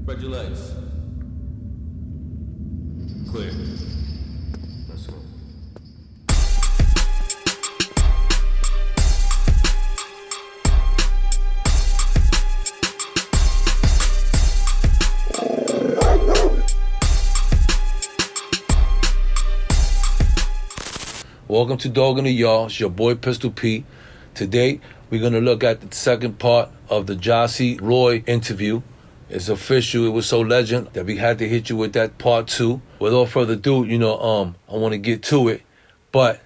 Spread your legs. Clear. Let's go. Welcome to Dog in the Yard. It's your boy Pistol P. Today, we're going to look at the second part of the Jossie Roy interview. It's official. It was so legend that we had to hit you with that part 2. Without further ado, I want to get to it. But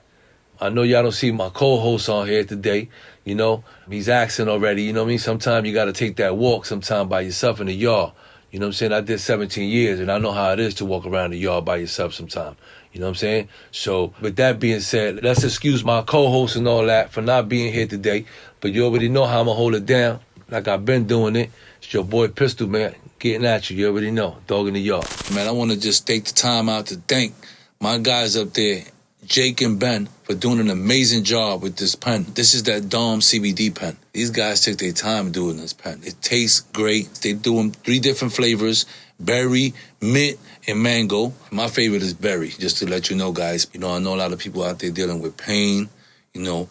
I know y'all don't see my co-host on here today. He's asking already. You know what I mean? Sometimes you got to take that walk sometime by yourself in the yard. You know what I'm saying? I did 17 years, and I know how it is to walk around the yard by yourself sometime. You know what I'm saying? So, with that being said, let's excuse my co-host and all that for not being here today. But you already know how I'm going to hold it down, like I've been doing it. It's your boy Pistol, man, getting at you. You already know. Dog in the Yard. Man, I want to just take the time out to thank my guys up there, Jake and Ben, for doing an amazing job with this pen. This is that Dom CBD pen. These guys took their time doing this pen. It tastes great. They do them 3 different flavors: berry, mint, and mango. My favorite is berry, just to let you know, guys. I know a lot of people out there dealing with pain, dealing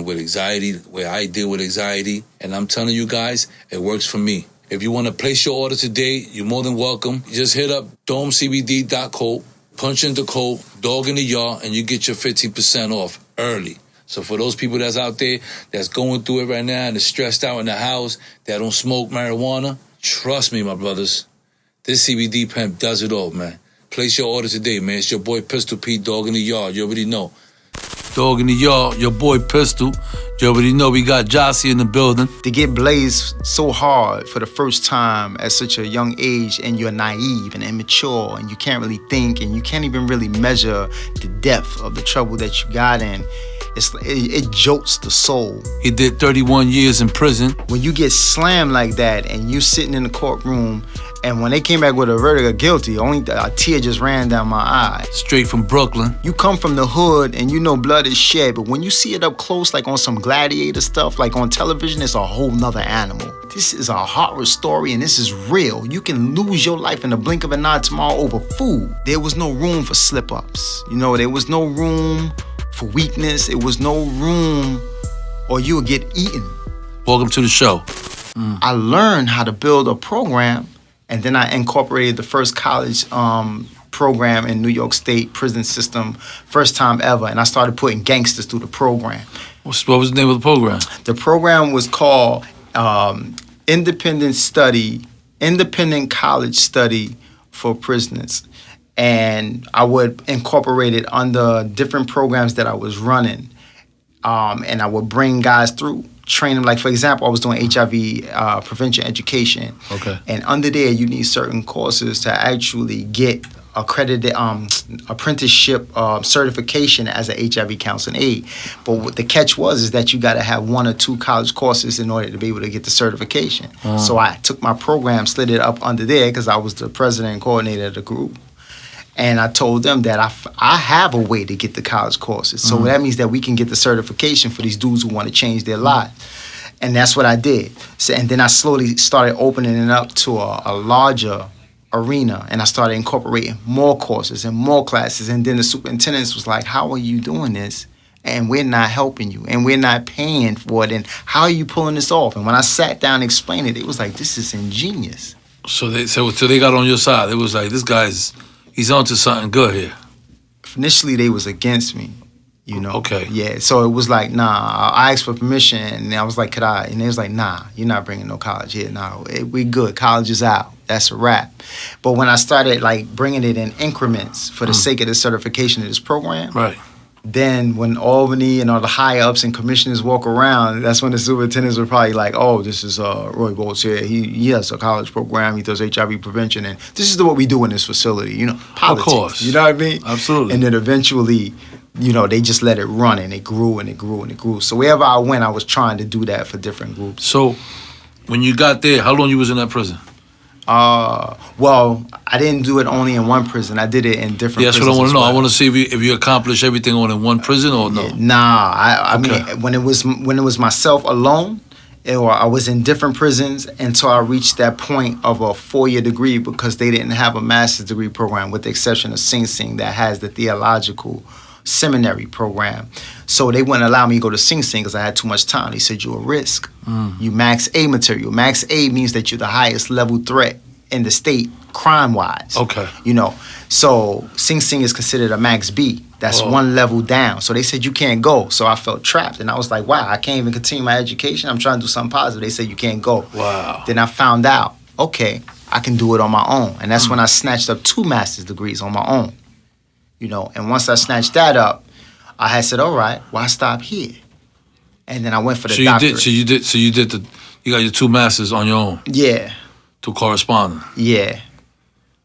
with anxiety, where I deal with anxiety. And I'm telling you guys, it works for me. If you want to place your order today, you're more than welcome. Just hit up domecbd.co, punch in the code, Dog in the Yard, and you get your 15% off early. So for those people that's out there that's going through it right now and is stressed out in the house, that don't smoke marijuana, trust me, my brothers, this CBD pen does it all, man. Place your order today, man. It's your boy Pistol P, Dog in the Yard. You already know. Dog in the Yard, your boy Pistol. You already know we got Jossie in the building. To get blazed so hard for the first time at such a young age, and you're naive and immature, and you can't really think, and you can't even really measure the depth of the trouble that you got in, it jolts the soul. He did 31 years in prison. When you get slammed like that, and you sitting in the courtroom, and when they came back with a verdict of guilty, only a tear just ran down my eye. Straight from Brooklyn. You come from the hood and you know blood is shed, but when you see it up close, like on some gladiator stuff, like on television, it's a whole nother animal. This is a horror story and this is real. You can lose your life in the blink of an eye tomorrow over food. There was no room for slip-ups. There was no room for weakness. It was no room or you would get eaten. Welcome to the show. I learned how to build a program. And then I incorporated the first college program in New York State prison system, first time ever. And I started putting gangsters through the program. What was the name of the program? The program was called Independent College Study for Prisoners. And I would incorporate it under different programs that I was running. And I would bring guys through. Train them, like for example, I was doing HIV prevention education. Okay. And under there, you need certain courses to actually get accredited apprenticeship certification as an HIV counseling aide. But what the catch is that you got to have 1 or 2 college courses in order to be able to get the certification. So I took my program, slid it up under there because I was the president and coordinator of the group. And I told them that I have a way to get the college courses. So that means that we can get the certification for these dudes who want to change their lives. And that's what I did. So, and then I slowly started opening it up to a larger arena. And I started incorporating more courses and more classes. And then the superintendent was like, how are you doing this? And we're not helping you. And we're not paying for it. And how are you pulling this off? And when I sat down and explained it, it was like, this is ingenious. So they got on your side. It was like, this guy's... He's onto something good here. Initially, they was against me, Okay. Yeah, so it was like, nah, I asked for permission, and I was like, could I? And they was like, nah, you're not bringing no college here. No, we good. College is out. That's a wrap. But when I started, bringing it in increments for the sake of the certification of this program, right. Then when Albany and all the high-ups and commissioners walk around, that's when the superintendents were probably like, oh, this is Roy Bolus here. He has a college program. He does HIV prevention. And this is what we do in this facility, politics. Of course. You know what I mean? Absolutely. And then eventually, they just let it run, and it grew and it grew and it grew. So wherever I went, I was trying to do that for different groups. So when you got there, how long you was in that prison? Well, I didn't do it only in one prison. I did it in different prisons. That's what I want to know. I want to see if you accomplished everything all in one prison or no. Nah, I mean, when it was myself alone, or I was in different prisons until I reached that point of a 4-year degree because they didn't have a master's degree program, with the exception of Sing Sing that has the theological seminary program. So they wouldn't allow me to go to Sing Sing because I had too much time. They said, you're a risk. You max A material. Max A means that you're the highest level threat in the state crime-wise. Okay. You know, so Sing Sing is considered a max B. That's one level down. So they said, you can't go. So I felt trapped. And I was like, wow, I can't even continue my education. I'm trying to do something positive. They said, you can't go. Wow. Then I found out, okay, I can do it on my own. And that's when I snatched up 2 master's degrees on my own. You know, and once I snatched that up, I had said, all right, why stop here? And then I went for the doctorate. You got your 2 masters on your own? Yeah. To correspondent? Yeah.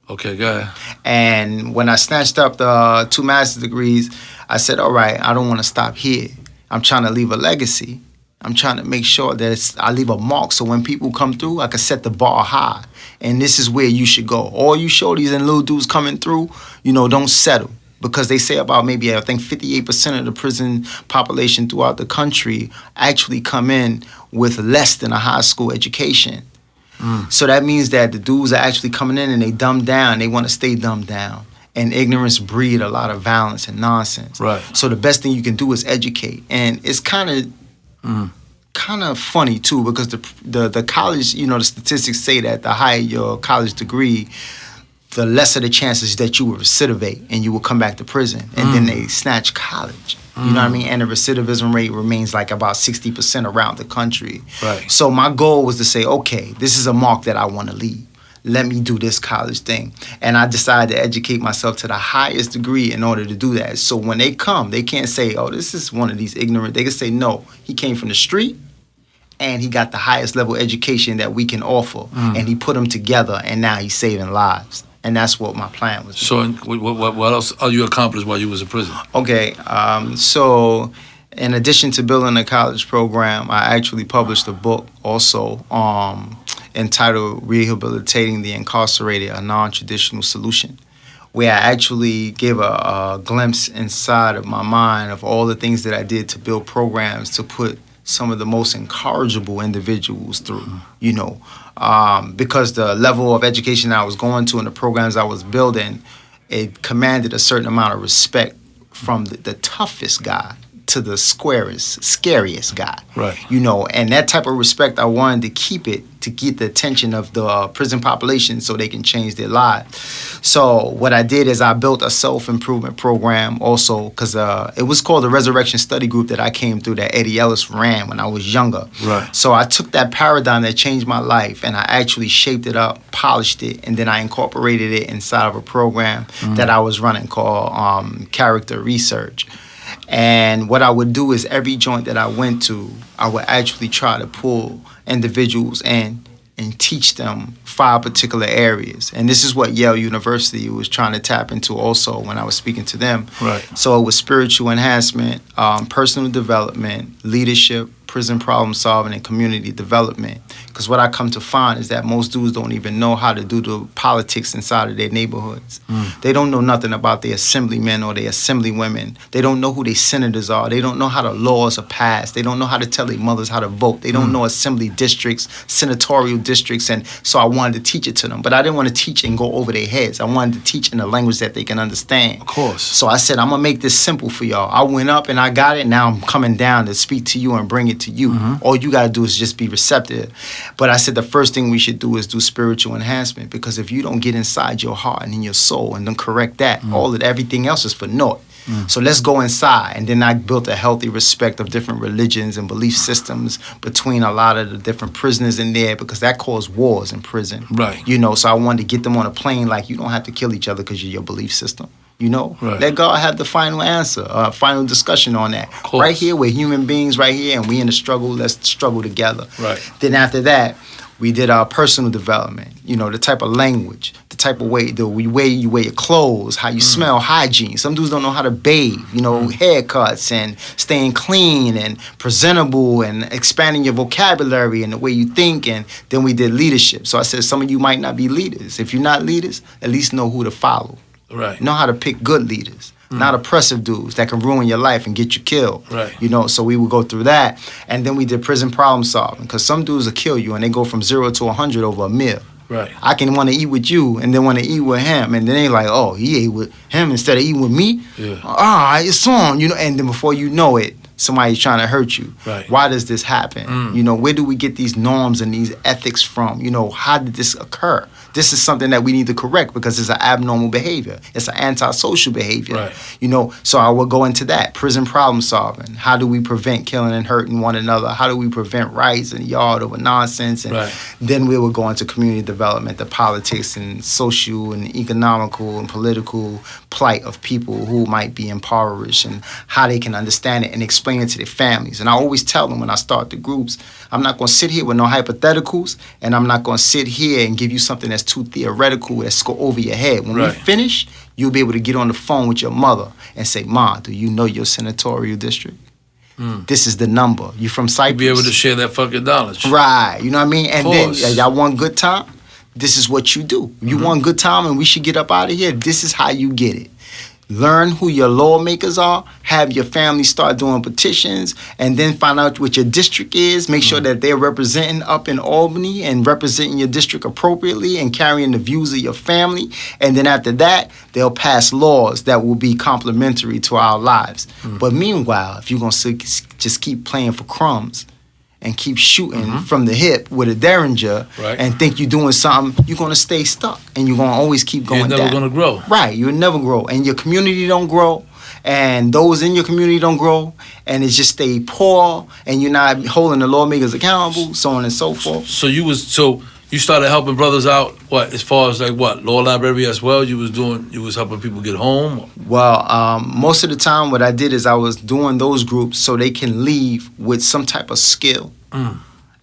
Okay, go ahead. And when I snatched up the 2 master's degrees, I said, all right, I don't want to stop here. I'm trying to leave a legacy. I'm trying to make sure that I leave a mark so when people come through, I can set the bar high. And this is where you should go. All you shorties and little dudes coming through, you know, don't settle. Because they say about maybe, I think, 58% of the prison population throughout the country actually come in with less than a high school education. So that means that the dudes are actually coming in and they dumb down. They want to stay dumbed down. And ignorance breed a lot of violence and nonsense. Right. So the best thing you can do is educate. And it's kind of funny, too, because the college, you know, the statistics say that the higher your college degree, the lesser the chances that you will recidivate and you will come back to prison. And then they snatch college. You know what I mean? And the recidivism rate remains like about 60% around the country. Right. So my goal was to say, okay, this is a mark that I want to leave. Let me do this college thing. And I decided to educate myself to the highest degree in order to do that. So when they come, they can't say, oh, this is one of these ignorant. They can say, no, he came from the street and he got the highest level education that we can offer. And he put them together and now he's saving lives. And that's what my plan was. So what else you accomplished while you was in prison? Okay, so in addition to building a college program, I actually published a book also entitled Rehabilitating the Incarcerated, a Non-Traditional Solution, where I actually gave a glimpse inside of my mind of all the things that I did to build programs to put some of the most incorrigible individuals through, you know, because the level of education I was going to and the programs I was building, it commanded a certain amount of respect from the toughest guy to the scariest guy. Right. You know, and that type of respect, I wanted to keep it to get the attention of the prison population so they can change their lives. So what I did is I built a self-improvement program also because it was called the Resurrection Study Group that I came through that Eddie Ellis ran when I was younger. Right. So I took that paradigm that changed my life and I actually shaped it up, polished it, and then I incorporated it inside of a program that I was running called Character Research. And what I would do is every joint that I went to, I would actually try to pull individuals in and teach them 5 particular areas. And this is what Yale University was trying to tap into also when I was speaking to them. Right. So it was spiritual enhancement, personal development, leadership, prison problem solving, and community development. Because what I come to find is that most dudes don't even know how to do the politics inside of their neighborhoods. They don't know nothing about their assemblymen or their assemblywomen. They don't know who their senators are. They don't know how the laws are passed. They don't know how to tell their mothers how to vote. They don't know assembly districts, senatorial districts. And so I wanted to teach it to them. But I didn't want to teach and go over their heads. I wanted to teach in a language that they can understand. Of course. So I said, I'm going to make this simple for y'all. I went up and I got it. Now I'm coming down to speak to you and bring it to you. All you got to do is just be receptive. But I said the first thing we should do is do spiritual enhancement, because if you don't get inside your heart and in your soul and then correct that, everything else is for naught. So let's go inside. And then I built a healthy respect of different religions and belief systems between a lot of the different prisoners in there, because that caused wars in prison. Right. You know, so I wanted to get them on a plane like, you don't have to kill each other because of your belief system. You know, right. Let God have the final answer, final discussion on that. Right here, we're human beings right here, and we in the struggle. Let's struggle together. Right. Then after that, we did our personal development. You know, the type of language, the type of way, the way you wear your clothes, how you smell, hygiene. Some dudes don't know how to bathe. You know, haircuts and staying clean and presentable and expanding your vocabulary and the way you think. And then we did leadership. So I said, some of you might not be leaders. If you're not leaders, at least know who to follow. Right. Know how to pick good leaders. not oppressive dudes that can ruin your life and get you killed. Right. You know, so we would go through that, and then we did prison problem solving, because some dudes will kill you and they go from 0 to 100 over a meal. Right. I can want to eat with you and then want to eat with him, and then they like, oh, he ate with him instead of eating with me. Yeah. It's on, you know, and then before you know it, somebody's trying to hurt you. Right. Why does this happen? You know, where do we get these norms and these ethics from? You know, how did this occur? This is something that we need to correct because it's an abnormal behavior. It's an antisocial behavior. Right. You know, so I will go into that. Prison problem solving. How do we prevent killing and hurting one another? How do we prevent riots in the yard over nonsense? And Right. then we will go into community development, the politics and social and economical and political plight of people who might be impoverished and how they can understand it and explain it to their families. And I always tell them when I start the groups, I'm not going to sit here with no hypotheticals, and I'm not going to sit here and give you something that's too theoretical that's go over your head. When we Right. finish, you'll be able to get on the phone with your mother and say, Ma, do you know your senatorial district? This is the number. You from Cyprus? Be able to share that fucking knowledge. Right. You know what I mean? And then course. y'all want good time? This is what you do. You want good time and we should get up out of here? This is how you get it. Learn who your lawmakers are, have your family start doing petitions, and then find out what your district is. Make sure that they're representing up in Albany and representing your district appropriately and carrying the views of your family. And then after that, they'll pass laws that will be complementary to our lives. But meanwhile, if you're going to just keep playing for crumbs and keep shooting from the hip with a Derringer Right. and think you're doing something, you're going to stay stuck and you're going to always keep going You're never down. going to grow. Right, you'll never grow, and your community don't grow, and those in your community don't grow, and it just stay poor, and you're not holding the lawmakers accountable, so on and so forth. So you started helping brothers out, what, as far as like what, law library as well? You was helping people get home? Well, most of the time what I did is I was doing those groups so they can leave with some type of skill.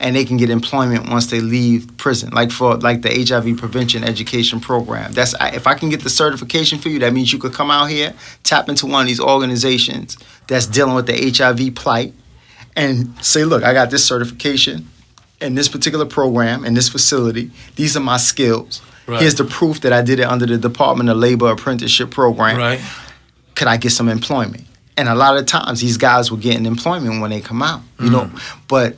And they can get employment once they leave prison, like the HIV prevention education program. If I can get the certification for you, that means you could come out here, tap into one of these organizations that's dealing with the HIV plight, and say, look, I got this certification in this particular program, in this facility. These are my skills. Right. Here's the proof that I did it under the Department of Labor apprenticeship program. Right. Could I get some employment? And a lot of times these guys were getting employment when they come out, you know. But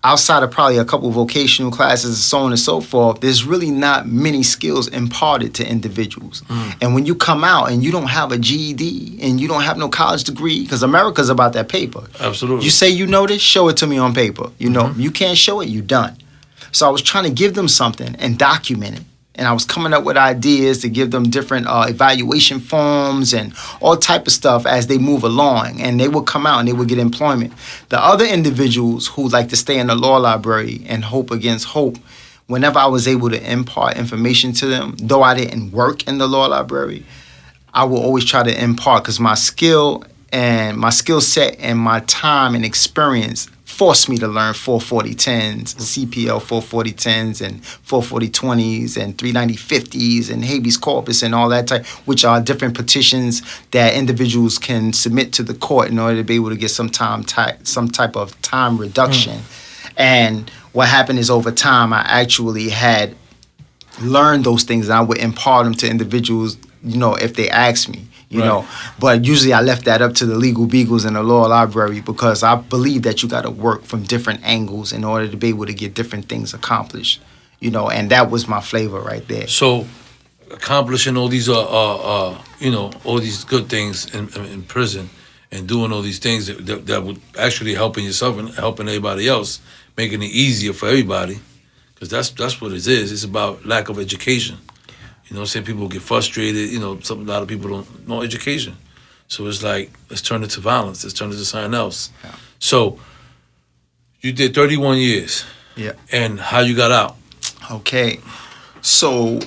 outside of probably a couple vocational classes and so on and so forth, there's really not many skills imparted to individuals. And when you come out and you don't have a GED and you don't have no college degree, because America's about that paper. Absolutely. You say you know this, show it to me on paper. You know, you can't show it, you done. So I was trying to give them something and document it. And I was coming up with ideas to give them different evaluation forms and all type of stuff as they move along. And they would come out and they would get employment. The other individuals who like to stay in the law library and hope against hope, whenever I was able to impart information to them, though I didn't work in the law library, I will always try to impart, because my skill set and my time and experience forced me to learn 44010s, CPL 44010s and 44020s and 39050s and habeas corpus and all that type, which are different petitions that individuals can submit to the court in order to be able to get some type of time reduction. And what happened is over time, I actually had learned those things and I would impart them to individuals, you know, if they asked me. You Right. know, but usually I left that up to the legal beagles in the law library, because I believe that you got to work from different angles in order to be able to get different things accomplished. You know, and that was my flavor right there. So accomplishing all these all these good things in prison and doing all these things that would actually helping yourself and helping everybody else, making it easier for everybody, because that's what it is. It's about lack of education. You know what I'm saying? People get frustrated. You know, a lot of people don't know education. So it's like, let's turn it to violence. Let's turn it to something else. Yeah. So you did 31 years. Yeah. And how you got out? Okay. So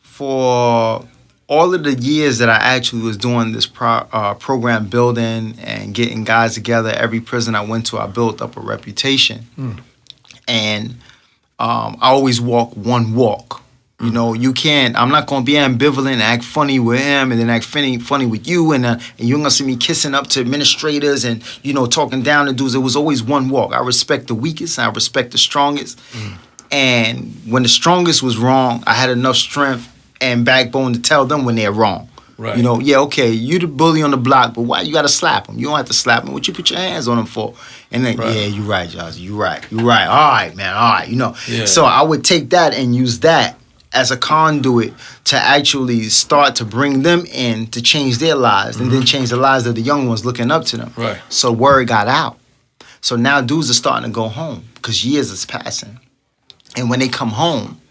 for all of the years that I actually was doing this program building and getting guys together, every prison I went to, I built up a reputation. And I always walk one walk. You know, I'm not going to be ambivalent and act funny with him and then act funny with you. And you're going to see me kissing up to administrators and, you know, talking down to dudes. It was always one walk. I respect the weakest and I respect the strongest. And when the strongest was wrong, I had enough strength and backbone to tell them when they're wrong. Right. You know, yeah, okay, you the bully on the block, but why you gotta slap him? You don't have to slap him. What you put your hands on him for? And then, Right. yeah, you right, Josh. You right. All right, man. All right. You know. Yeah. So I would take that and use that as a conduit to actually start to bring them in to change their lives and then change the lives of the young ones looking up to them. Right. So word got out. So now dudes are starting to go home because years is passing. And when they come home,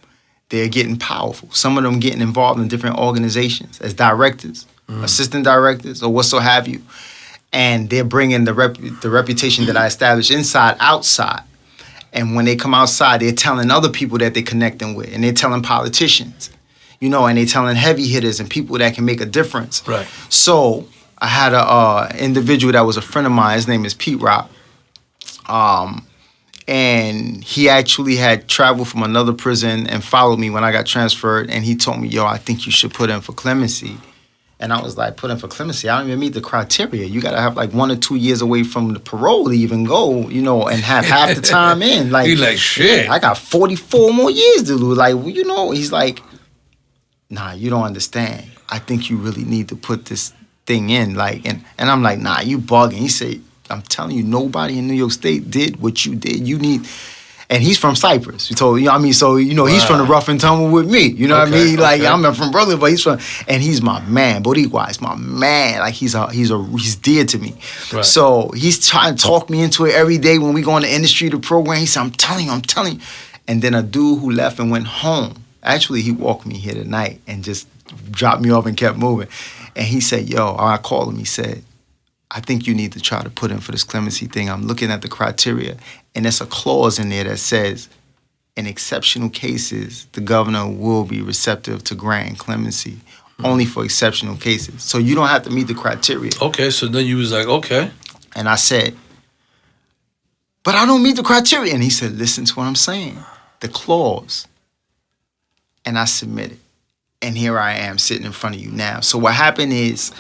they're getting powerful. Some of them getting involved in different organizations as directors, assistant directors, or whatso have you. And they're bringing the reputation that I established inside, outside. And when they come outside, they're telling other people that they're connecting with. And they're telling politicians, you know, and they're telling heavy hitters and people that can make a difference. Right. So I had a individual that was a friend of mine. His name is Pete Rock. And he actually had traveled from another prison and followed me when I got transferred. And he told me, yo, I think you should put in for clemency. And I was like, put in for clemency? I don't even meet the criteria. You got to have like 1 or 2 years away from the parole to even go, you know, and have half the time in. Like, He like, shit. I got 44 more years to lose. Like, you know, he's like, nah, you don't understand. I think you really need to put this thing in. Like, and I'm like, nah, you bugging. He said, I'm telling you, nobody in New York State did what you did. You need, and he's from Cyprus. You told, you know what I mean? So, you know, he's from the rough and tumble with me. You know what I mean? Like, I'm from Brooklyn, but he's from, and he's my man. Boricua is my man. Like, he's dear to me. Right. So he's trying to talk me into it every day when we go in the industry, the program. He said, I'm telling you. And then a dude who left and went home, actually, he walked me here tonight and just dropped me off and kept moving. And he said, yo, I called him. He said, I think you need to try to put in for this clemency thing. I'm looking at the criteria, and there's a clause in there that says, in exceptional cases, the governor will be receptive to grant clemency, only for exceptional cases. So you don't have to meet the criteria. Okay, so then you was like, okay. And I said, but I don't meet the criteria. And he said, listen to what I'm saying, the clause. And I submitted. And here I am sitting in front of you now. So what happened is,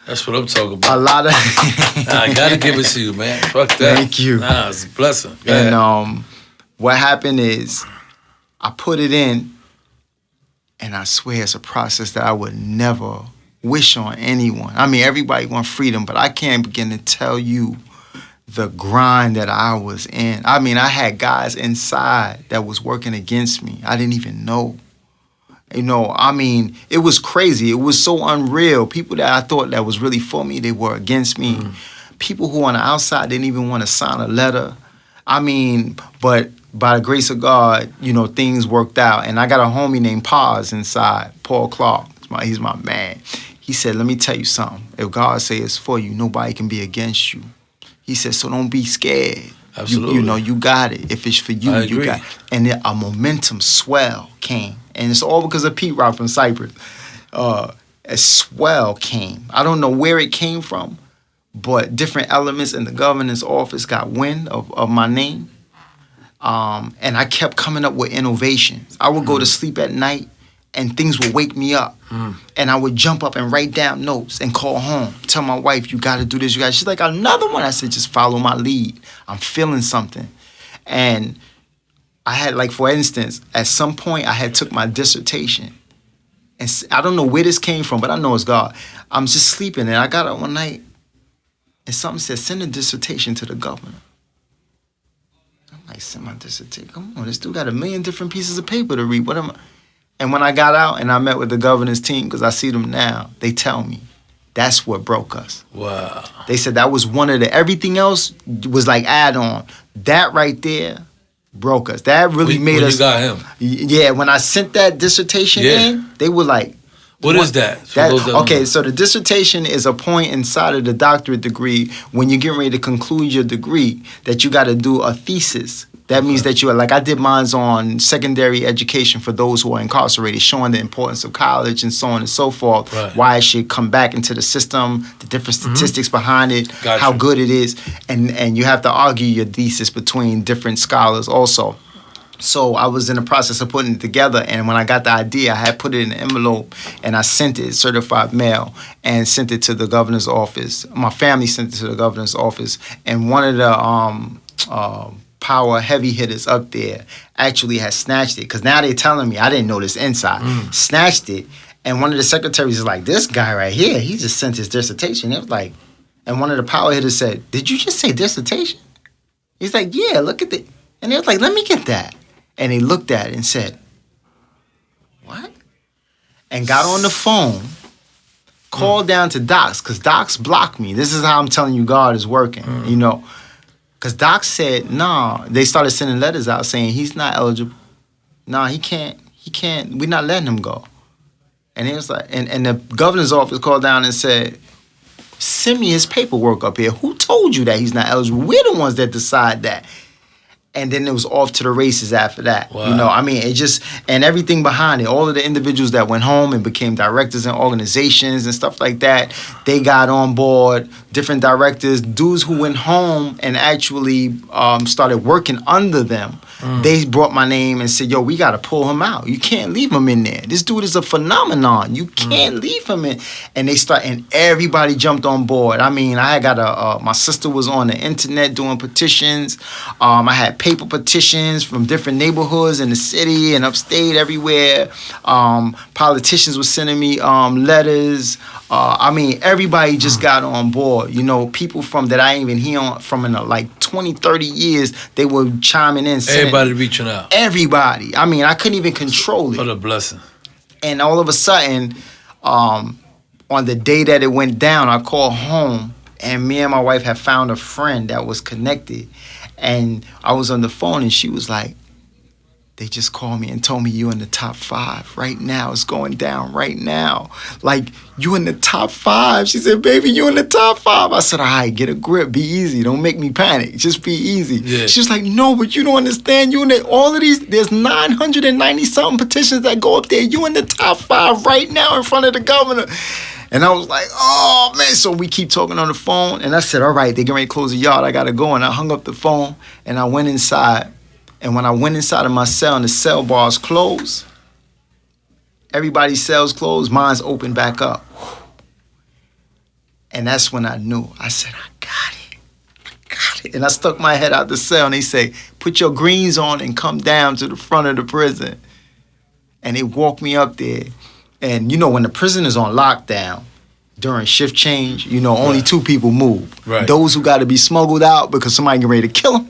That's what I'm talking about. a lot of I gotta give it to you, man. Fuck that. Thank you. Nah, it's a blessing. Go And ahead. what happened is I put it in, and I swear it's a process that I would never wish on anyone. I mean, everybody wants freedom, but I can't begin to tell you the grind that I was in. I mean, I had guys inside that was working against me. I didn't even know. You know, I mean, it was crazy. It was so unreal. People that I thought that was really for me, they were against me. People who on the outside didn't even want to sign a letter. I mean, but by the grace of God, you know, things worked out. And I got a homie named Paz inside, Paul Clark. He's my man. He said, let me tell you something. If God say it's for you, nobody can be against you. He said, so don't be scared. Absolutely. You know, you got it. If it's for you, I you agree. got it. And then a momentum swell came. And it's all because of Pete Rock from Cyprus. A swell came. I don't know where it came from, but different elements in the governor's office got wind of my name. And I kept coming up with innovations. I would go to sleep at night and things would wake me up. And I would jump up and write down notes and call home. Tell my wife, you got to do this. You got. She's like, another one. I said, just follow my lead. I'm feeling something. And I had, like, for instance, at some point I had took my dissertation. And I don't know where this came from, but I know it's God. I'm just sleeping, and I got up one night, and something said, send a dissertation to the governor. I'm like, send my dissertation? Come on, this dude got 1 million different pieces of paper to read. What am I? And when I got out and I met with the governor's team, because I see them now, they tell me, that's what broke us. Wow. They said that was one of the, everything else was like add-on. That right there broke us. That really made when us. You got him. Yeah, when I sent that dissertation in, they were like, What is that? Okay, so the dissertation is a point inside of the doctorate degree when you're getting ready to conclude your degree that you got to do a thesis. That means that you are, like, I did mine's on secondary education for those who are incarcerated, showing the importance of college and so on and so forth, Right. why it should come back into the system, the different statistics behind it, Gotcha. how good it is, and you have to argue your thesis between different scholars also. So I was in the process of putting it together, and when I got the idea, I had put it in an envelope, and I sent it, certified mail, and sent it to the governor's office. My family sent it to the governor's office, and one of the power heavy hitters up there actually had snatched it. Because now they're telling me, I didn't know this inside, snatched it. And one of the secretaries is like, this guy right here, he just sent his dissertation. It was like, and one of the power hitters said, did you just say dissertation? He's like, yeah, look at it. And they was like, let me get that. And they looked at it and said, what? And got on the phone, called down to Docs, because Docs blocked me. This is how I'm telling you God is working, you know. Because Docs said, nah, they started sending letters out saying he's not eligible. Nah, he can't, we're not letting him go. And it was like, and the governor's office called down and said, send me his paperwork up here. Who told you that he's not eligible? We're the ones that decide that. And then it was off to the races after that. Wow. You know, I mean, it just, and everything behind it, all of the individuals that went home and became directors in organizations and stuff like that, they got on board, different directors, dudes who went home and actually started working under them. They brought my name and said, yo, we got to pull him out. You can't leave him in there. This dude is a phenomenon. You can't leave him in. And they start, and everybody jumped on board. I mean, I got my sister was on the internet doing petitions. I had paper petitions from different neighborhoods in the city and upstate, everywhere. Politicians were sending me letters. I mean, everybody just got on board. You know, people from that I ain't even hear from in like 20, 30 years, they were chiming in. Everybody reaching out. Everybody. I mean, I couldn't even control it. What a blessing. And all of a sudden, on the day that it went down, I called home, and me and my wife had found a friend that was connected. And I was on the phone, and she was like, they just called me and told me you in the top 5 right now. It's going down right now. Like, you in the top 5. She said, baby, you in the top 5. I said, all right, get a grip. Be easy. Don't make me panic. Just be easy. Yeah. She was like, no, but you don't understand. You in all of these, there's 990-something petitions that go up there. You in the top 5 right now in front of the governor. And I was like, oh, man. So we keep talking on the phone. And I said, all right, they're getting ready to close the yard. I got to go. And I hung up the phone, and I went inside. And when I went inside of my cell and the cell bars closed, everybody's cells closed, mine's opened back up. And that's when I knew. I said, I got it. I got it. And I stuck my head out the cell, and they say, put your greens on and come down to the front of the prison. And they walked me up there. And, you know, when the prison is on lockdown, during shift change, you know, only 2 people move. Right. Those who got to be smuggled out because somebody get ready to kill them,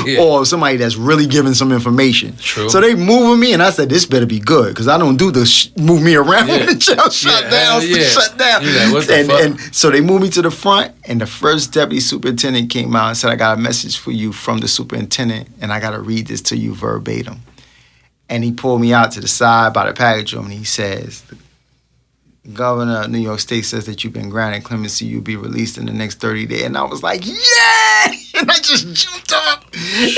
yeah. Or somebody that's really giving some information. True. So they moving me, and I said, this better be good, because I don't do the move me around when the jail shut down. Yeah, what the fuck? And so they moved me to the front, and the first deputy superintendent came out and said, I got a message for you from the superintendent, and I got to read this to you verbatim. And he pulled me out to the side by the package room, and he says, Governor of New York State says that you've been granted clemency, you'll be released in the next 30 days. And I was like, yeah! And I just jumped up.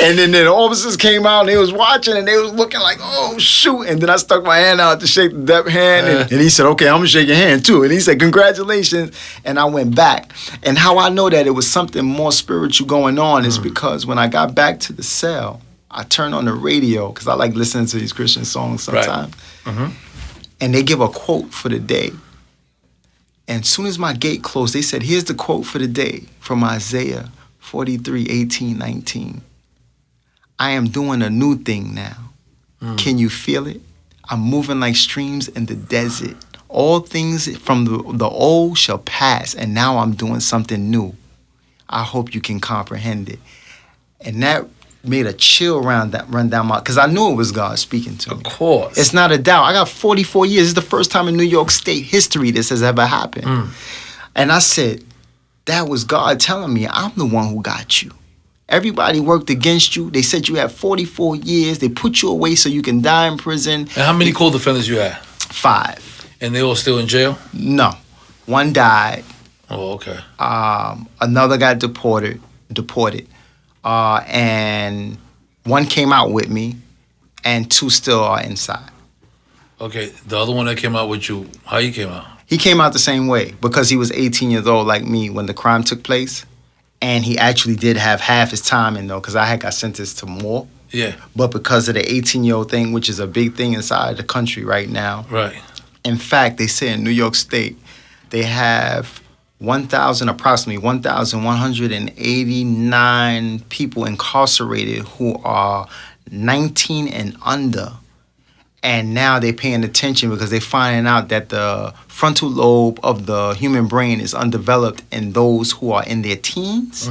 And then the officers came out, and they was watching, and they was looking like, oh, shoot. And then I stuck my hand out to shake the dep hand. And he said, okay, I'm going to shake your hand, too. And he said, congratulations. And I went back. And how I know that it was something more spiritual going on is because when I got back to the cell, I turned on the radio, because I like listening to these Christian songs sometimes. Right. Mm-hmm. And they give a quote for the day. And as soon as my gate closed, they said, here's the quote for the day from Isaiah 43, 18, 19. I am doing a new thing now. Can you feel it? I'm moving like streams in the desert. All things from the old shall pass, and now I'm doing something new. I hope you can comprehend it. And that made a chill run down my, because I knew it was God speaking to me. Of course. It's not a doubt. I got 44 years. It's the first time in New York State history this has ever happened. And I said, that was God telling me, I'm the one who got you. Everybody worked against you. They said you had 44 years. They put you away so you can die in prison. And how many co-defendants you had? 5. And they all still in jail? No. One died. Oh, okay. Another got deported. And one came out with me, and 2 still are inside. Okay, the other one that came out with you, how he came out? He came out the same way, because he was 18 years old like me when the crime took place. And he actually did have half his time in, though, because I had got sentenced to more. Yeah. But because of the 18-year-old thing, which is a big thing inside the country right now. Right. In fact, they say in New York State, they have approximately 1,189 people incarcerated who are 19 and under. And now they're paying attention because they're finding out that the frontal lobe of the human brain is undeveloped in those who are in their teens.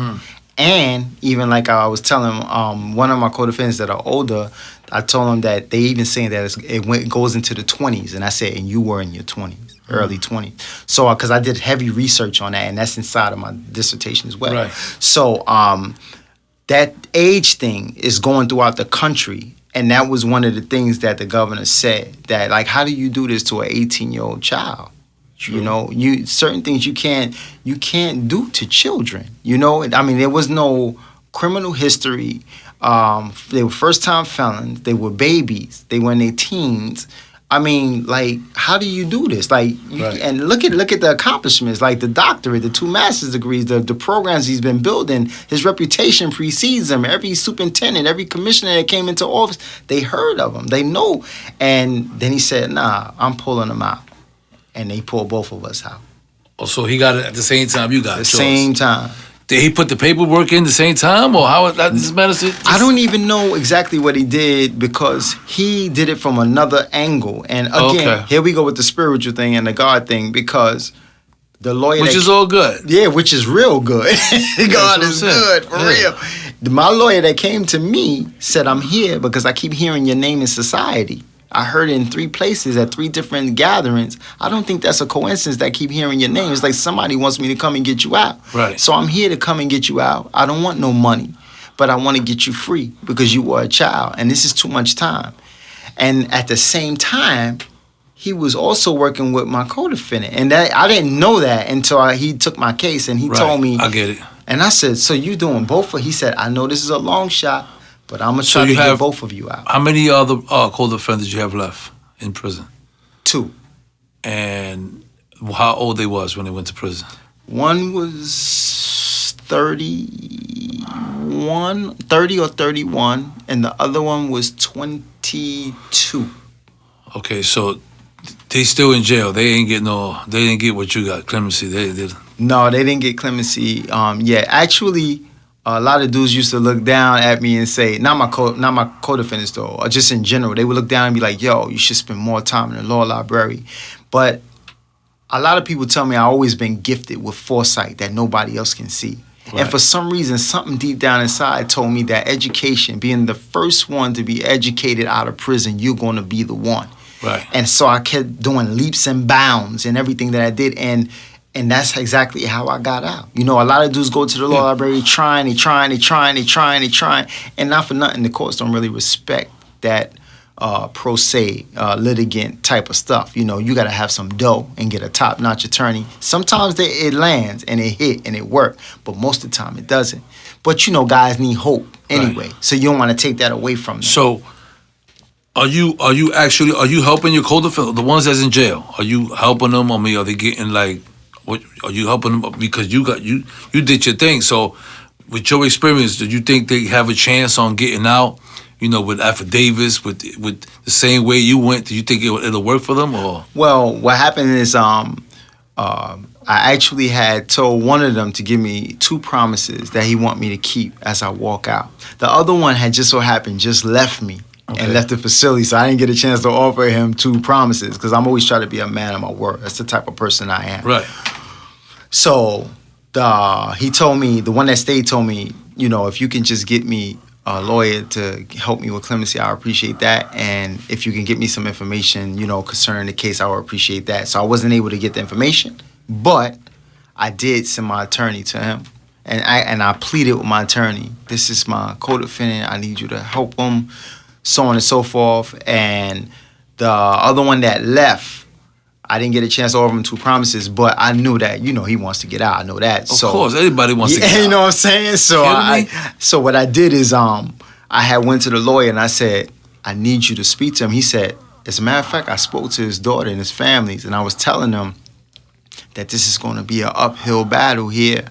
And even like I was telling one of my co-defendants that are older, I told them that they even saying that it goes into the 20s. And I said, and you were in your 20s. Early 20s. So, because I did heavy research on that, and that's inside of my dissertation as well. Right. So, that age thing is going throughout the country, and that was one of the things that the governor said, that, like, how do you do this to an 18-year-old child? True. You know, certain things you can't do to children. You know, I mean, there was no criminal history. They were first-time felons. They were babies. They were in their teens. I mean, like, how do you do this? Like, and look at the accomplishments, like the doctorate, the 2 master's degrees, the programs he's been building. His reputation precedes him. Every superintendent, every commissioner that came into office, they heard of him. They know. And then he said, nah, I'm pulling them out. And they pulled both of us out. Oh, so he got it at the same time you got it. The same time. Did he put the paperwork in the same time, or how that this matters? I don't even know exactly what he did because he did it from another angle. And again, Here we go with the spiritual thing and the God thing, because the lawyer, which is all good, which is real good. God is good for real. My lawyer that came to me said, "I'm here because I keep hearing your name in society. I heard it in 3 places at 3 different gatherings. I don't think that's a coincidence that I keep hearing your name. It's like somebody wants me to come and get you out. Right. So I'm here to come and get you out. I don't want no money, but I want to get you free because you were a child, and this is too much time." And at the same time, he was also working with my co-defendant, and that I didn't know that until he took my case, and he told me. I get it. And I said, "So you doing both?" He said, "I know this is a long shot, but I'm going to try to get both of you out." How many other co-defendants you have left in prison? 2. And how old they was when they went to prison? One was 30 or 31, and the other one was 22. Okay, so they still in jail. They didn't get what you got, clemency. They did. No, they didn't get clemency. Yeah, actually, a lot of dudes used to look down at me and say, not my co-defendants though, or just in general, they would look down and be like, "Yo, you should spend more time in the law library." But a lot of people tell me I've always been gifted with foresight that nobody else can see. Right. And for some reason, something deep down inside told me that education, being the first one to be educated out of prison, you're going to be the one. Right. And so I kept doing leaps and bounds in everything that I did, and that's exactly how I got out. You know, a lot of dudes go to the law library trying, and not for nothing, the courts don't really respect that pro se litigant type of stuff. You know, you got to have some dough and get a top-notch attorney. Sometimes it lands and it hit and it worked, but most of the time it doesn't. But, you know, guys need hope anyway, so you don't want to take that away from them. So, are you helping your co-defendants, the ones that's in jail? Are you helping them? I mean, are they getting like? What, are you helping them because you did your thing? So, with your experience, do you think they have a chance on getting out? You know, with affidavits, with the same way you went. Do you think it'll work for them? Or well, what happened is I actually had told one of them to give me 2 promises that he want me to keep as I walk out. The other one had just so happened just left me. Okay. And left the facility, so I didn't get a chance to offer him 2 promises because I'm always trying to be a man of my word. That's the type of person I am. Right. So he told me, the one that stayed told me, you know, if you can just get me a lawyer to help me with clemency, I appreciate that. And if you can get me some information, you know, concerning the case, I would appreciate that. So I wasn't able to get the information, but I did send my attorney to him. And I pleaded with my attorney, this is my co-defendant, I need you to help him, so on and so forth. And the other one that left, I didn't get a chance to offer him 2 promises, but I knew that, you know, he wants to get out. I know that. Of course, everybody wants to get out. You know what I'm saying? So so what I did is I had went to the lawyer and I said, I need you to speak to him. He said, as a matter of fact, I spoke to his daughter and his families, and I was telling them that this is going to be an uphill battle here,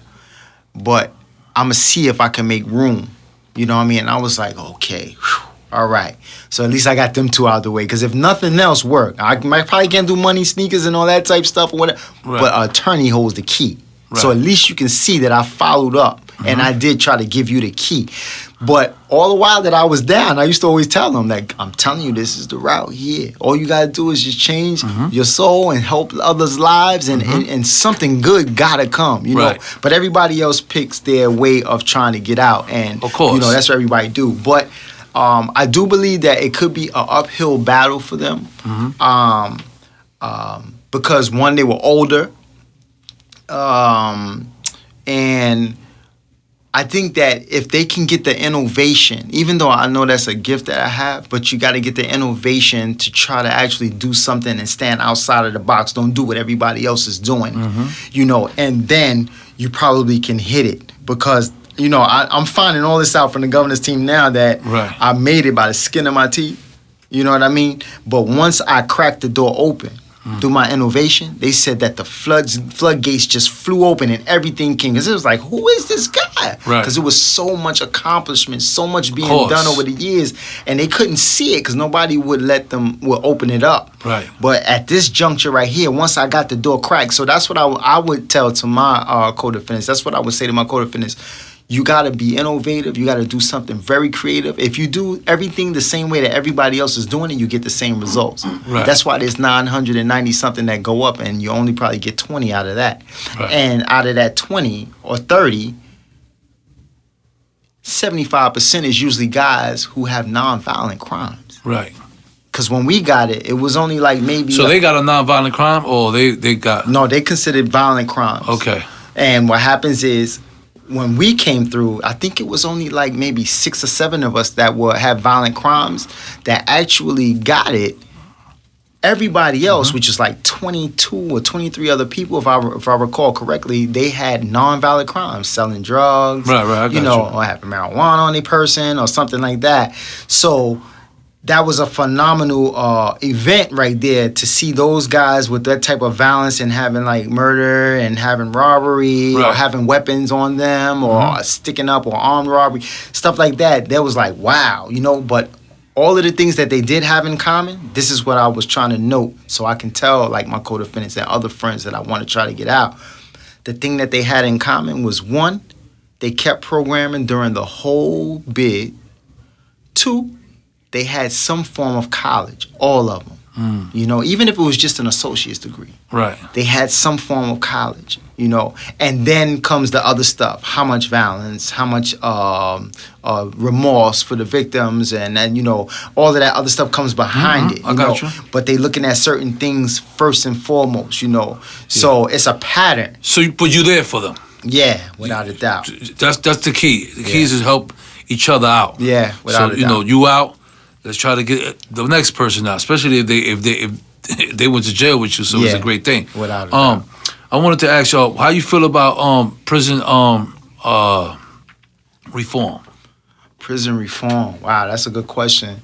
but I'm going to see if I can make room. You know what I mean? And I was like, okay, whew. All right. So at least I got them 2 out of the way. Because if nothing else worked, I probably can't do money, sneakers, and all that type stuff or whatever. Right. But an attorney holds the key. So at least you can see that I followed up, and I did try to give you the key. But all the while that I was down, I used to always tell them, like, I'm telling you, this is the route here. All you got to do is just change your soul and help others' lives, and something good got to come, you know. But everybody else picks their way of trying to get out, and, of course, you know, that's what everybody do. But I do believe that it could be an uphill battle for them, because, one, they were older, and I think that if they can get the innovation, even though I know that's a gift that I have, but you got to get the innovation to try to actually do something and stand outside of the box. Don't do what everybody else is doing, you know, and then you probably can hit it. Because, you know, I'm finding all this out from the governor's team now that I made it by the skin of my teeth. You know what I mean? But once I cracked the door open, through my innovation, they said that the floodgates just flew open and everything came. Because it was like, who is this guy? Because it was so much accomplishment, so much being done over the years, and they couldn't see it because nobody would open it up. But at this juncture right here, once I got the door cracked, so that's what I would tell to my co-defendants. That's what I would say to my co-defendants. You got to be innovative. You got to do something very creative. If you do everything the same way that everybody else is doing it, you get the same results. That's why there's 990-something that go up, and you only probably get 20 out of that. And out of that 20 or 30, 75% is usually guys who have nonviolent crimes. Because when we got it, it was only like maybe... So they got a nonviolent crime, or they got... No, they considered violent crimes. And what happens is, when we came through, I think it was only like maybe 6 or 7 of us that had violent crimes that actually got it. Everybody else, which is like 22 or 23 other people, if I recall correctly, they had nonviolent crimes, selling drugs, you know, or having marijuana on a person or something like that. So that was a phenomenal event right there to see those guys with that type of violence and having like murder and having robbery or having weapons on them or sticking up or armed robbery, stuff like that. That was like, wow, you know, but all of the things that they did have in common, this is what I was trying to note so I can tell like my co-defendants and other friends that I want to try to get out. The thing that they had in common was, 1, they kept programming during the whole bid. 2, they had some form of college, all of them. You know, even if it was just an associate's degree. They had some form of college, you know. And then comes the other stuff. How much violence, how much remorse for the victims, and you know, all of that other stuff comes behind it. I got you. But they looking at certain things first and foremost, you know. So it's a pattern. So you there for them. Yeah, without a doubt. That's the key. The key is to help each other out. Yeah, without a doubt. So, you know, you out. Let's try to get the next person out, especially if they went to jail with you. So it's a great thing. Without a doubt. I wanted to ask y'all how you feel about prison reform. Prison reform. Wow, that's a good question.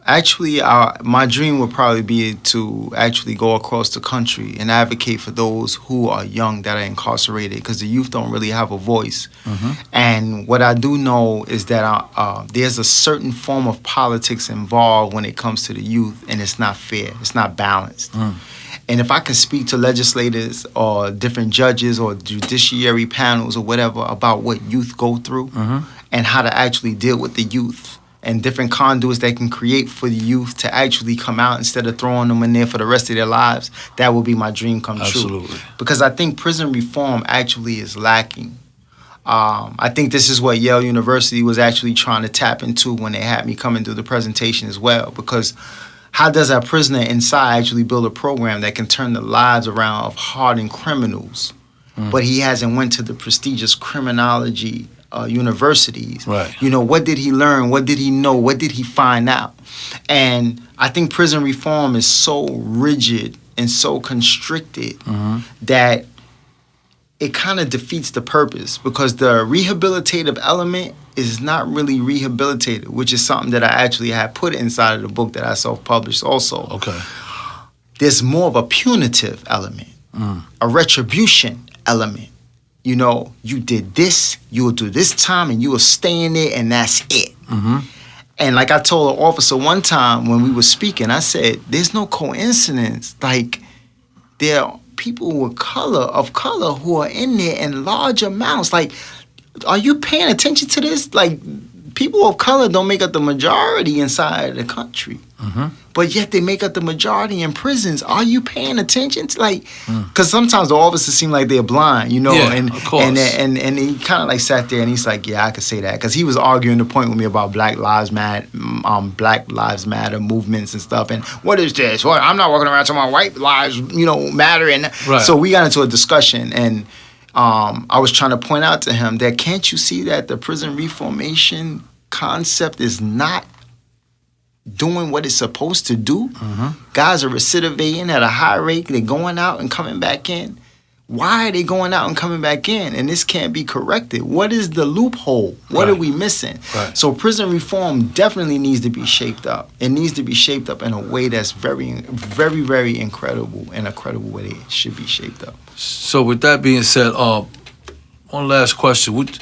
Actually, my dream would probably be to actually go across the country and advocate for those who are young that are incarcerated, because the youth don't really have a voice. And what I do know is that there's a certain form of politics involved when it comes to the youth, and it's not fair. It's not balanced. And if I can speak to legislators or different judges or judiciary panels or whatever about what youth go through and how to actually deal with the youth, and different conduits they can create for the youth to actually come out instead of throwing them in there for the rest of their lives, that would be my dream come true. Because I think prison reform actually is lacking. I think this is what Yale University was actually trying to tap into when they had me come and do the presentation as well. Because how does a prisoner inside actually build a program that can turn the lives around of hardened criminals, but he hasn't went to the prestigious criminology universities? You know, what did he learn? What did he know? What did he find out? And I think prison reform is so rigid and so constricted that it kind of defeats the purpose, because the rehabilitative element is not really rehabilitated, which is something that I actually had put inside of the book that I self-published also. There's more of a punitive element, a retribution element. You know, you did this, you will do this time, and you will stay in there, and that's it. And like I told an officer one time when we were speaking, I said, there's no coincidence. Like, there people of color who are in there in large amounts. Like, are you paying attention to this? Like, people of color don't make up the majority inside the country. But yet they make up the majority in prisons. Are you paying attention to, like, because sometimes the officers seem like they're blind, you know? Yeah, and, of course. And he kind of like sat there and he's like, yeah, I could say that. Because he was arguing the point with me about Black Lives Matter movements and stuff. And what is this? Well, I'm not walking around talking about white lives, you know, matter. And so we got into a discussion, and I was trying to point out to him that, can't you see that the prison reformation concept is not doing what it's supposed to do? Guys are recidivating at a high rate. They're going out and coming back in. Why are they going out and coming back in? And this can't be corrected. What is the loophole? What are we missing? So prison reform definitely needs to be shaped up. It needs to be shaped up in a way that's very, very, very incredible, and a credible way it should be shaped up. So with that being said, one last question. You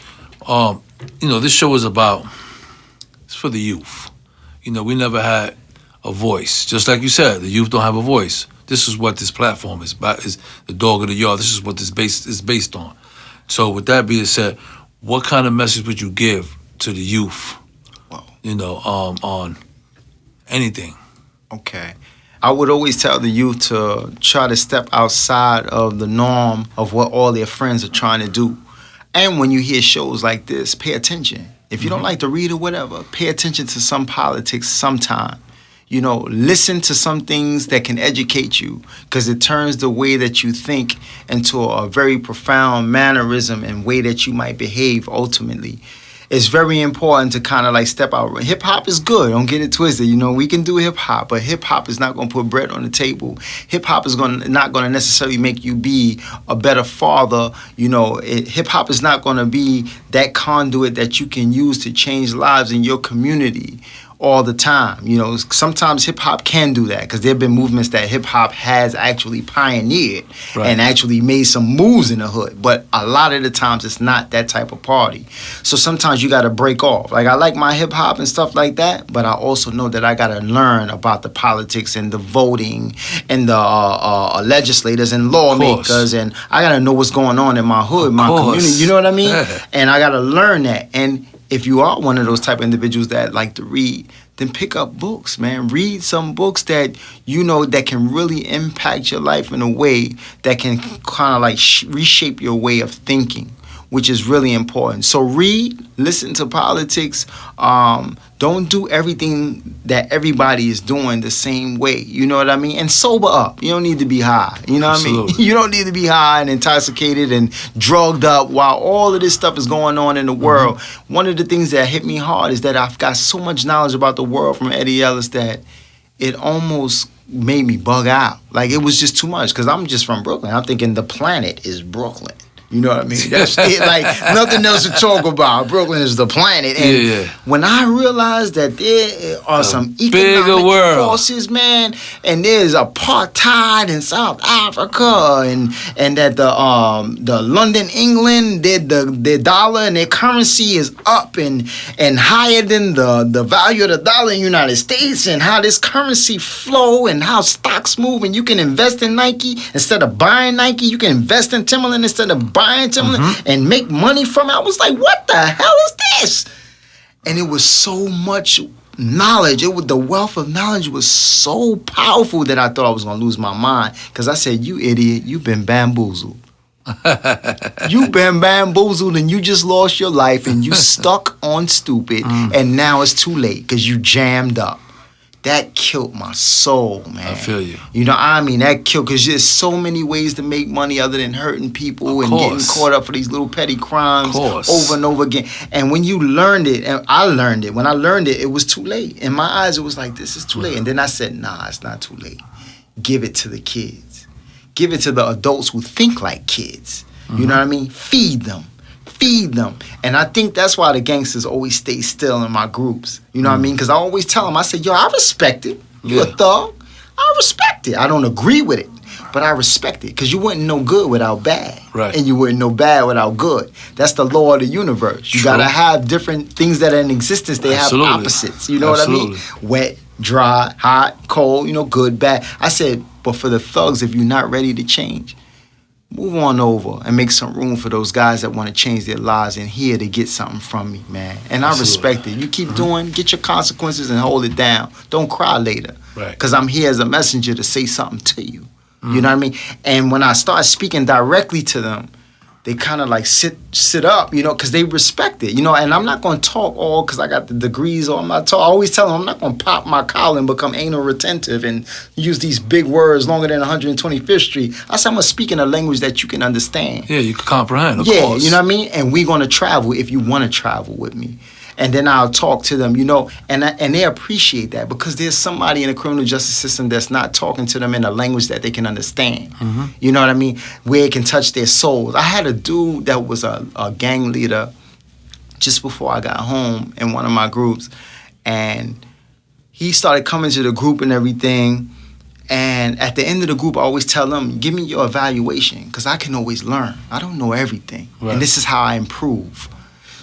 know, this show is it's for the youth. You know, we never had a voice. Just like you said, the youth don't have a voice. This is what this platform is about, is the dog of the yard. This is what this is based on. So with that being said, what kind of message would you give to the youth, you know, on anything? Okay. I would always tell the youth to try to step outside of the norm of what all their friends are trying to do. And when you hear shows like this, pay attention. If you don't like to read or whatever, pay attention to some politics sometime. You know, listen to some things that can educate you, because it turns the way that you think into a very profound mannerism and way that you might behave ultimately. It's very important to kind of like step out. Hip hop is good. Don't get it twisted. You know, we can do hip hop, but hip hop is not going to put bread on the table. Hip hop is not going to necessarily make you be a better father. You know, hip hop is not going to be that conduit that you can use to change lives in your community all the time. You know, sometimes hip hop can do that, because there have been movements that hip hop has actually pioneered and actually made some moves in the hood. But a lot of the times it's not that type of party. So sometimes you got to break off. Like, I like my hip hop and stuff like that, but I also know that I got to learn about the politics and the voting and the legislators and lawmakers, and I got to know what's going on in my hood, my community. You know what I mean? Yeah. And I got to learn that. And if you are one of those type of individuals that like to read, then pick up books, man. Read some books that you know that can really impact your life in a way that can kind of like reshape your way of thinking, which is really important. So read, listen to politics. Don't do everything that everybody is doing the same way. You know what I mean? And sober up. You don't need to be high. You know what I mean? You don't need to be high and intoxicated and drugged up while all of this stuff is going on in the world. One of the things that hit me hard is that I've got so much knowledge about the world from Eddie Ellis that it almost made me bug out. Like, it was just too much, because I'm just from Brooklyn. I'm thinking the planet is Brooklyn. You know what I mean? That's it. Like, nothing else to talk about. Brooklyn is the planet. And when I realized that there are some economic forces, man, and there's apartheid in South Africa, and that the London, England, their dollar and their currency is up and higher than the value of the dollar in the United States, and how this currency flow and how stocks move, and you can invest in Nike instead of buying Nike. You can invest in Timberland instead of buying Timberland and make money from it. I was like, what the hell is this? And it was so much knowledge. The wealth of knowledge was so powerful that I thought I was going to lose my mind, because I said, you idiot, you've been bamboozled. You've been bamboozled, and you just lost your life, and you stuck on stupid, and now it's too late because you jammed up. That killed my soul, man. I feel you. You know, I mean, that killed, because there's so many ways to make money other than hurting people and getting caught up for these little petty crimes over and over again. And when you learned it, and I learned it, when I learned it, it was too late. In my eyes, it was like, this is too late. And then I said, nah, it's not too late. Give it to the kids. Give it to the adults who think like kids. You know what I mean? Feed them. Feed them. And I think that's why the gangsters always stay still in my groups. You know what I mean? Because I always tell them, I say, yo, I respect it. You're a thug. I respect it. I don't agree with it, but I respect it, because you wouldn't know good without bad. Right. And you wouldn't know bad without good. That's the law of the universe. You got to have different things that are in existence. They have opposites. You know what I mean? Wet, dry, hot, cold, you know, good, bad. I said, but for the thugs, if you're not ready to change, move on over and make some room for those guys that want to change their lives and here to get something from me, man. And I respect it. You keep doing, get your consequences and hold it down. Don't cry later. Right. Because I'm here as a messenger to say something to you. You know what I mean? And when I start speaking directly to them, they kind of like sit up, you know, because they respect it, you know. And I'm not going to talk all because I got the degrees or I'm not talking. I always tell them I'm not going to pop my collar and become anal retentive and use these big words longer than 125th Street. I said I'm going to speak in a language that you can understand. Yeah, you can comprehend, of course. course. You know what I mean? And we're going to travel if you want to travel with me. And then I'll talk to them, you know, and they appreciate that because there's somebody in the criminal justice system that's not talking to them in a language that they can understand. You know what I mean? Where it can touch their souls. I had a dude that was a gang leader just before I got home in one of my groups, and he started coming to the group and everything. And at the end of the group, I always tell them, give me your evaluation because I can always learn. I don't know everything. Right. And this is how I improve.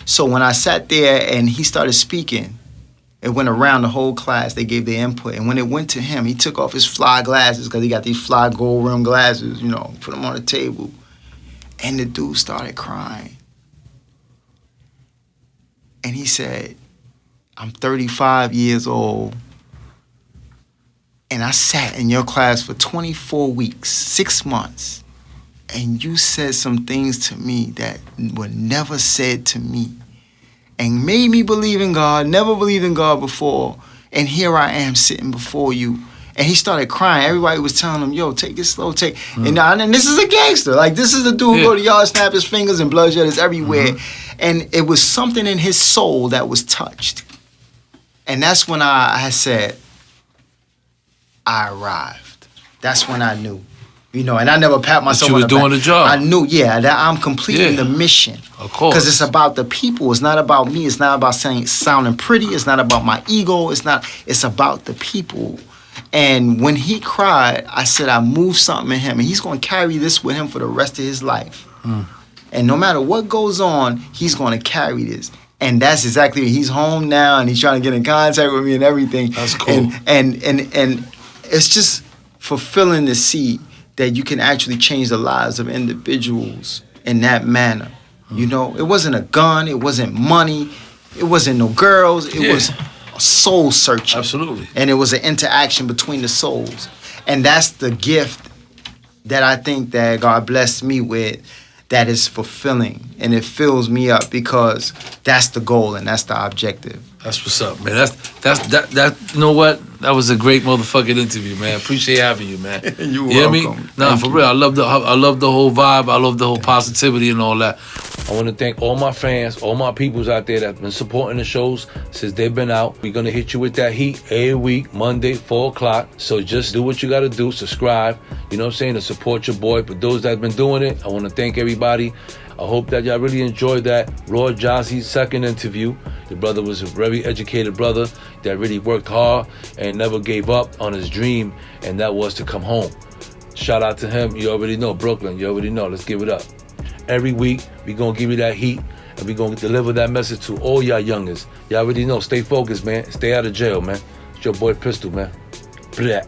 So when I sat there and he started speaking, it went around the whole class. They gave their input. And when it went to him, he took off his fly glasses because he got these fly gold rim glasses, you know, put them on the table. And the dude started crying. And he said, I'm 35 years old. And I sat in your class for 24 weeks, 6 months. And you said some things to me that were never said to me and made me believe in God, never believed in God before. And here I am sitting before you. And he started crying. Everybody was telling him, yo, take it slow, take. And this is a gangster. Like, this is a dude who go to yard, snap his fingers, and bloodshed is everywhere. And it was something in his soul that was touched. And that's when I said, I arrived. That's when I knew. You know, and I never pat myself on the back. You was doing the job. I knew, that I'm completing the mission. Of course. Because it's about the people. It's not about me. It's not about sounding pretty. It's not about my ego. It's about the people. And when he cried, I said I moved something in him. And he's going to carry this with him for the rest of his life. And no matter what goes on, he's going to carry this. And that's exactly it. He's home now and he's trying to get in contact with me and everything. That's cool. And it's just fulfilling to see that you can actually change the lives of individuals in that manner. You know, it wasn't a gun, it wasn't money, it wasn't no girls, it was soul searching. Absolutely. And it was an interaction between the souls. And that's the gift that I think that God blessed me with that is fulfilling. And it fills me up because that's the goal and that's the objective. That's what's up, man. That. You know what? That was a great motherfucking interview, man. Appreciate having you, man. You're welcome. Hear me? Nah, for real. I love the whole vibe. I love the whole positivity and all that. I want to thank all my fans, all my peoples out there that's been supporting the shows since they've been out. We're gonna hit you with that heat every week, Monday, 4 o'clock. So just do what you gotta do. Subscribe. You know what I'm saying? To support your boy. But those that've been doing it, I want to thank everybody. I hope that y'all really enjoyed that Roy Jossie's second interview. The brother was a very educated brother that really worked hard and never gave up on his dream, and that was to come home. Shout out to him. You already know, Brooklyn. You already know. Let's give it up. Every week, we going to give you that heat, and we going to deliver that message to all y'all youngers. Y'all already know. Stay focused, man. Stay out of jail, man. It's your boy Pistol, man. Blah.